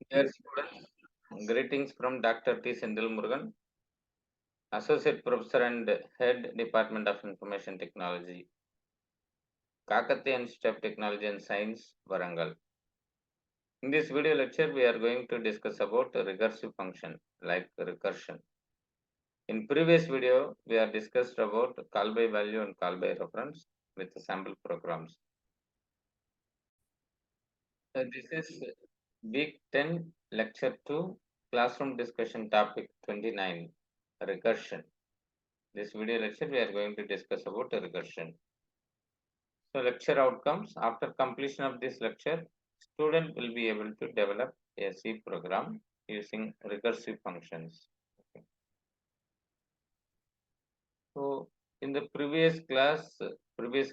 Dear students, greetings from Dr. T. Sendil Murugan, Associate Professor and Head Department of Information Technology, Kakatiya Institute of Technology and Science, Varangal. In this video lecture, we are going to discuss about a recursive function like recursion. In previous video, we are discussed about call by value and call by reference with sample programs. This is week 10, lecture 2, classroom discussion topic 29, recursion. This video lecture we are going to discuss about recursion. So lecture outcomes: after completion of this lecture, student will be able to develop a C program using recursive functions. Okay. So in the previous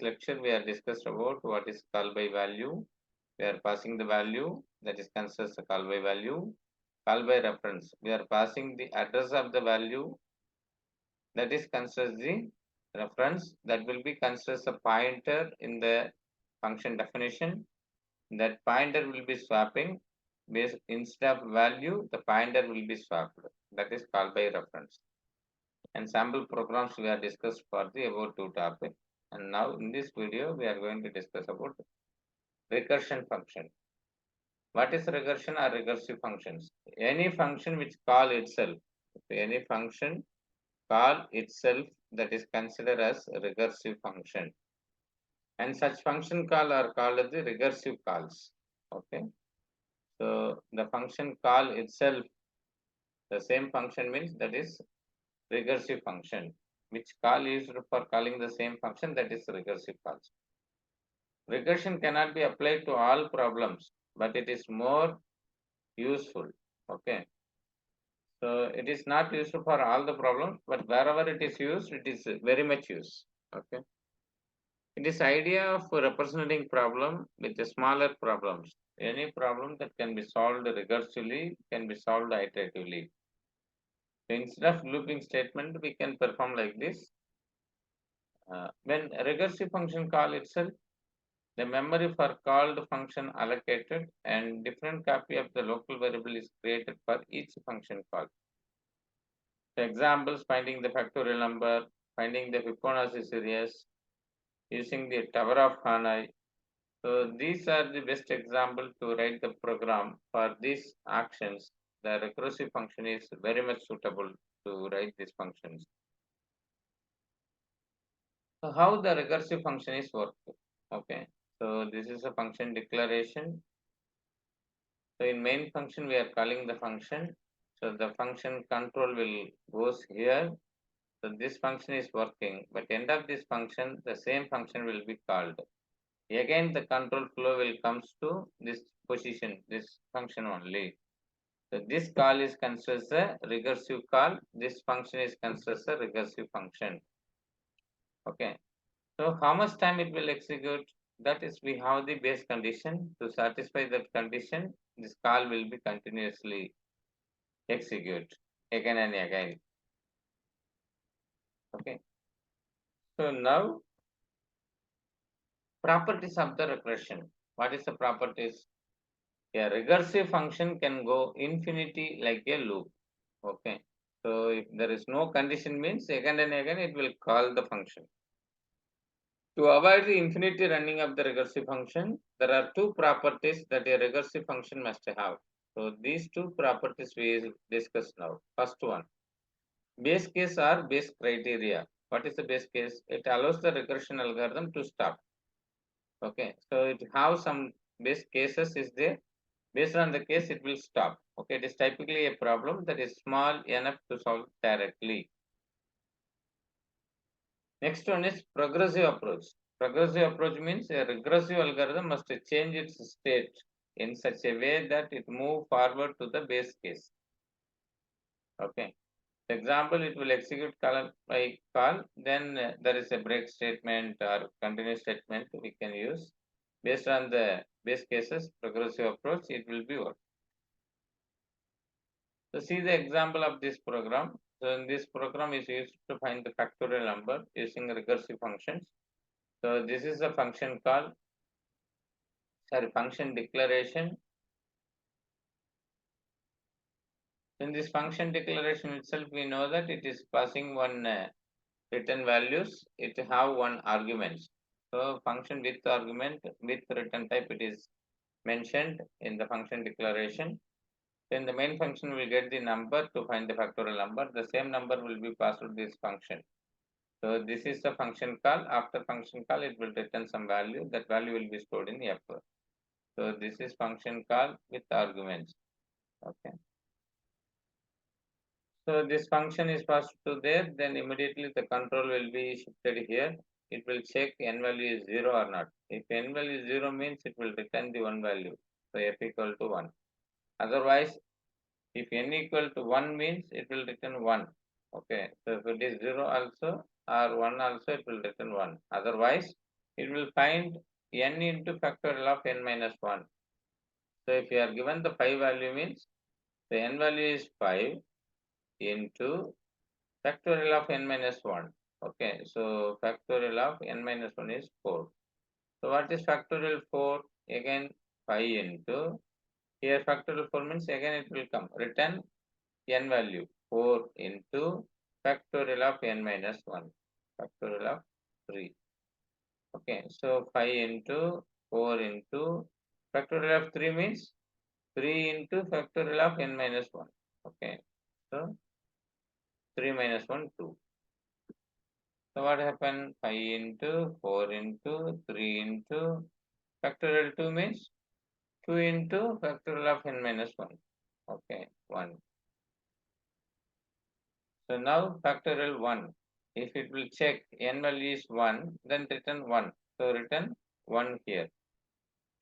lecture, we are discussed about what is call by value. We are passing the value, that is considered as a call by value. Call by reference, we are passing the address of the value, that is considered the reference, that will be considered as a pointer in the function definition. That pointer will be swapping based instead of value, the pointer will be swapped, that is called by reference. And sample programs we are discussed for the above two topic. And now in this video we are going to discuss about recursion function. What is recursion or recursive functions? Any function which call itself, any function call itself, that is considered as a recursive function, and such function call are called the recursive calls. Okay, so the function call itself, the same function means that is recursive function, which call used for calling the same function, that is recursive calls. Recursion cannot be applied to all problems, but it is more useful. Okay, so it is not useful for all the problems, but wherever it is used, it is very much used. Okay. It is idea of representing problem with the smaller problems. Any problem that can be solved recursively can be solved iteratively. So instead of looping statement, we can perform like this. When a recursive function call itself, the memory for called function allocated and different copy of the local variable is created for each function call. So examples: finding the factorial number, finding the Fibonacci series, using the Tower of Hanoi. So these are the best example to write the program for these actions. The recursive function is very much suitable to write these functions. So how the recursive function is worked? Okay, so this is a function declaration. So in main function we are calling the function. So the function control will goes here. So this function is working, but end of this function, the same function will be called. Again, the control flow will comes to this position, this function only. So this call is considered a recursive call. This function is considered a recursive function. Okay. So how much time it will execute? That is, we have the base condition. To satisfy that condition, this call will be continuously execute again and again. Okay. So now properties of the recursion. What is the properties? A recursive function can go infinity like a loop. Okay. So if there is no condition means again and again it will call the function. To avoid the infinity running of the recursive function, there are two properties that a recursive function must have. So these two properties we discuss now. First one, base case or base criteria. What is the base case? It allows the recursion algorithm to stop. Okay, so it have some base cases is there. Based on the case, it will stop. Okay, it is typically a problem that is small enough to solve directly. Next one is progressive approach. Progressive approach means a regressive algorithm must change its state in such a way that it move forward to the base case. Okay. For example, it will execute call by call, then there is a break statement or continuous statement we can use. Based on the base cases, progressive approach, it will be work. So see the example of this program. So in this program is used to find the factorial number using recursive functions. So this is a function call, function declaration. In this function declaration itself, we know that it is passing one return values. It have one argument. So function with argument with return type, it is mentioned in the function declaration. Then the main function will get the number to find the factorial number. The same number will be passed to this function. So this is the function call. After function call, it will return some value. That value will be stored in F. So this is function call with arguments. Okay. So this function is passed to there. Then immediately the control will be shifted here. It will check n value is 0 or not. If n value is 0 means it will return the one value. So f equal to 1. Otherwise, if n equal to 1 means it will return 1. Okay. So if it is 0 also or 1 also, it will return 1. Otherwise, it will find n into factorial of n minus 1. So if you are given the 5 value means the n value is 5 into factorial of n minus 1. Okay, so factorial of n minus 1 is 4. So what is factorial 4? Again 5 into, here factorial 4 means again it will come, return n value 4 into factorial of n minus 1, factorial of 3. Okay, so 5 into 4 into factorial of 3 means 3 into factorial of n minus 1. Okay, so 3 minus 1, 2. So what happened? 5 into 4 into 3 into factorial 2 means 2 into factorial of n minus 1. Okay, 1. So now factorial 1. If it will check n value is 1, then return 1. So return 1 here.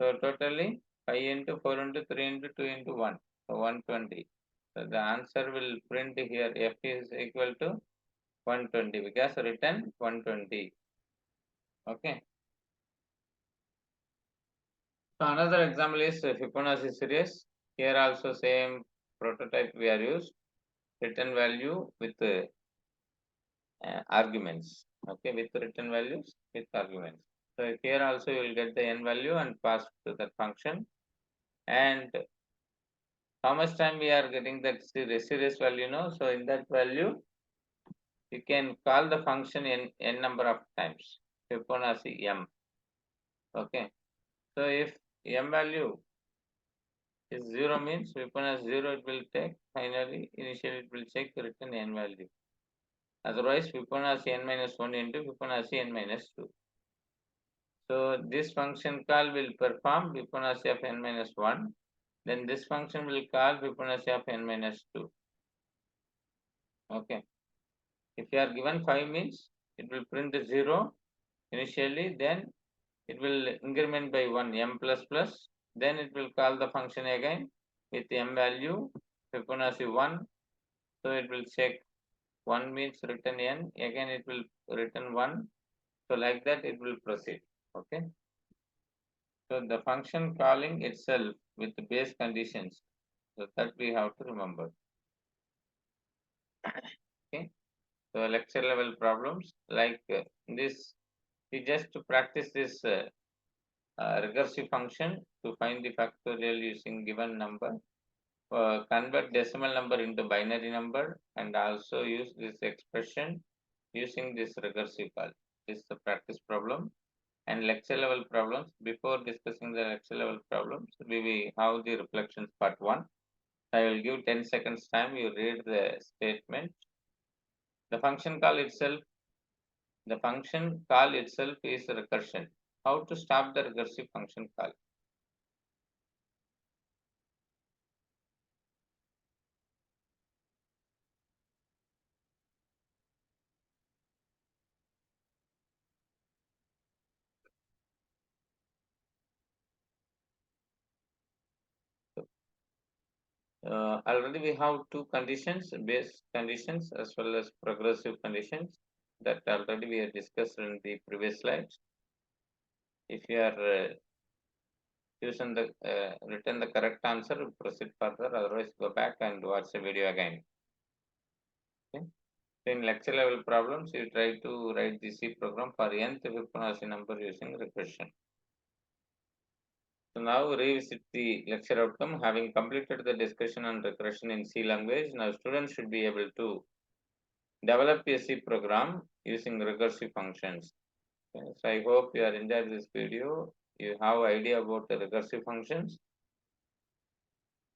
So totally 5 into 4 into 3 into 2 into 1. So 120. So the answer will print here f is equal to 120 because return 120. Okay. So another example is Fibonacci series. Here also same prototype we are used. Return value with arguments. Okay, with return values with arguments. So here also you will get the n value and pass to that function. And how much time we are getting that series value? No. So in that value, you can call the function n number of times. Fibonacci m. Okay. So if m value is 0 means Fibonacci 0 it will take, finally initially it will check return n value. Otherwise Fibonacci n minus 1 into Fibonacci n minus 2. So this function call will perform Fibonacci of n minus 1. Then this function will call Fibonacci of n minus 2. Okay. If you are given 5 means it will print the 0 initially, then it will increment by 1 m plus plus, then it will call the function again with m value Fibonacci 1. So it will check 1 means return n, again it will return 1. So like that it will proceed. Okay. So the function calling itself with the base conditions. So that we have to remember. Okay. So lecture level problems like this, we just practice this recursive function to find the factorial using given number. Convert decimal number into binary number and also use this expression using this recursive call. This is the practice problem and lecture level problems. Before discussing the lecture level problems, we will have the reflections part 1. I will give 10 seconds time. You read the statement. The function call itself is recursion. How to stop the recursive function call? Already we have two conditions, base conditions as well as progressive conditions that already we have discussed in the previous slides. If you are written the correct answer, proceed further. Otherwise, go back and watch the video again. Okay. So in lecture level problems, you try to write the C program for nth Fibonacci number using recursion. So now revisit the lecture outcome. Having completed the discussion on recursion in C language, now students should be able to develop a C program using recursive functions. Okay, so I hope you are enjoyed this video. You have idea about the recursive functions.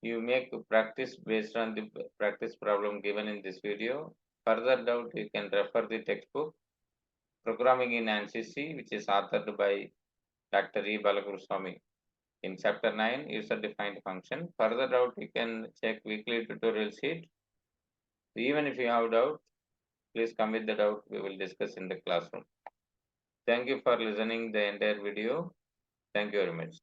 You make practice based on the practice problem given in this video. Further doubt, you can refer the textbook Programming in ANSYS C, which is authored by Dr. E. Balakruswamy. In chapter 9, user defined function. Further doubt, you can check weekly tutorial sheet. Even if you have doubt, please come with the doubt. We will discuss in the classroom. Thank you for listening the entire video. Thank you very much.